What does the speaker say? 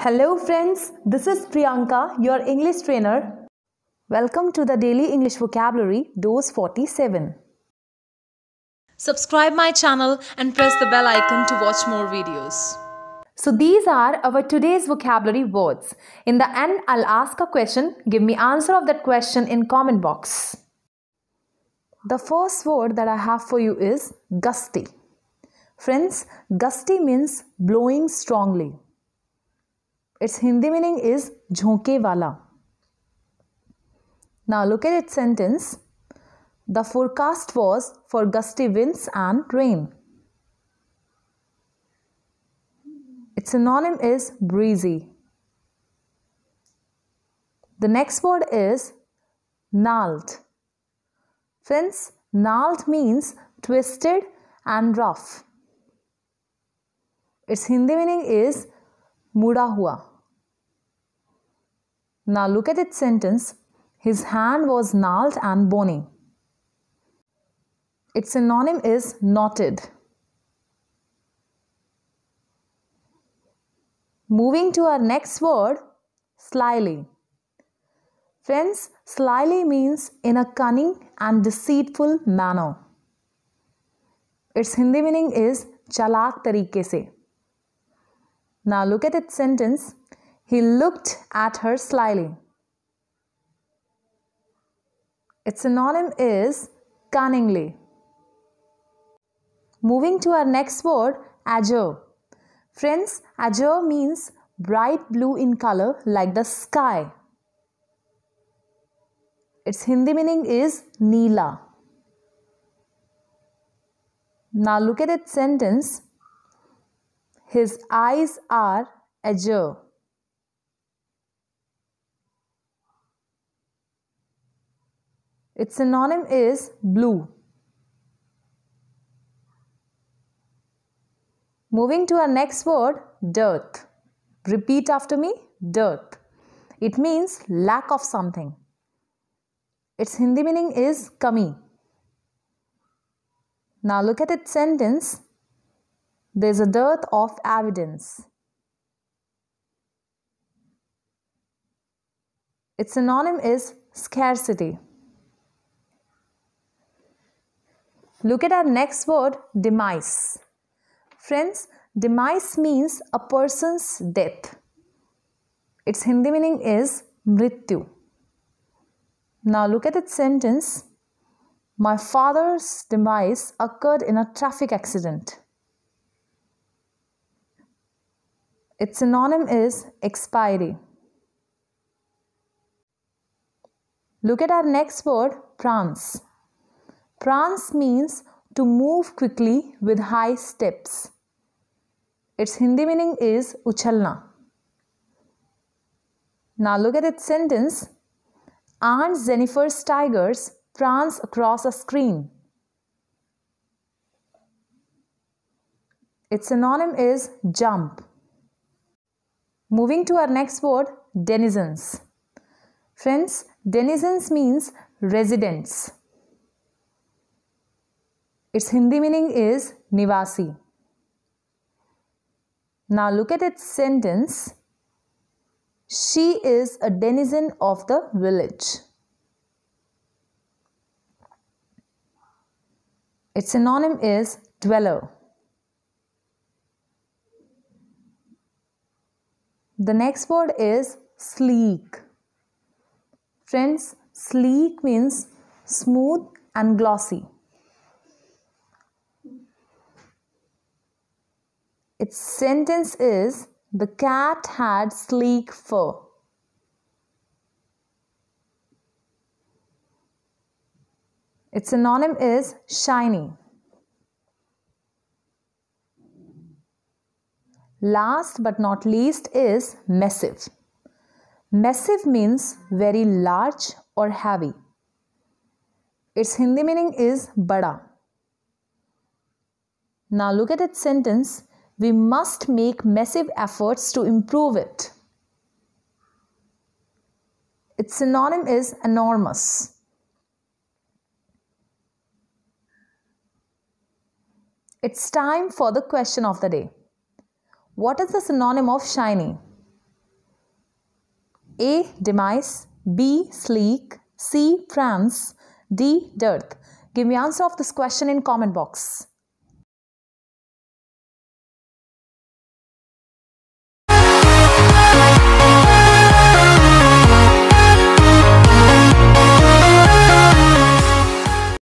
Hello friends, this is Priyanka, your English trainer. Welcome to the Daily English Vocabulary Dose 47. Subscribe my channel and press the bell icon to watch more videos. So these are our today's vocabulary words. In the end, I'll ask a question. Give me answer of that question in comment box. The first word that I have for you is gusty. Friends, gusty means blowing strongly. Its Hindi meaning is jhonke wala. Now look at its sentence. The forecast was for gusty winds and rain. Its synonym is breezy. The next word is gnarled. Friends, gnarled means twisted and rough. Its Hindi meaning is muda hua. Now look at its sentence. His hand was gnarled and bony. Its synonym is knotted. Moving to our next word, slyly. Friends, slyly means in a cunning and deceitful manner. Its Hindi meaning is chalak tarike se. Now look at its sentence. He looked at her slyly. Its synonym is cunningly. Moving to our next word, azure. Friends, azure means bright blue in color like the sky. Its Hindi meaning is neela. Now look at its sentence. His eyes are azure. Its synonym is blue. Moving to our next word, dearth. Repeat after me, dearth. It means lack of something. Its Hindi meaning is kami. Now look at its sentence. There is a dearth of evidence. Its synonym is scarcity. Look at our next word, demise. Friends, demise means a person's death. Its Hindi meaning is mrityu. Now look at its sentence. My father's demise occurred in a traffic accident. Its synonym is expiry. Look at our next word, prance. Prance means to move quickly with high steps. Its Hindi meaning is uchalna. Now look at its sentence. Aunt Jennifer's tigers prance across a screen. Its synonym is jump. Moving to our next word, denizens. Friends, denizens means residents. Its Hindi meaning is nivasi. Now look at its sentence. She is a denizen of the village. Its synonym is dweller. The next word is sleek. Friends, sleek means smooth and glossy. Its sentence is, the cat had sleek fur. Its synonym is shiny. Last but not least is massive. Massive means very large or heavy. Its Hindi meaning is bada. Now look at its sentence. We must make massive efforts to improve it. Its synonym is enormous. It's time for the question of the day. What is the synonym of shiny? A. Demise, B. Sleek, C. Prance, D. Dearth. Give me answer of this question in comment box.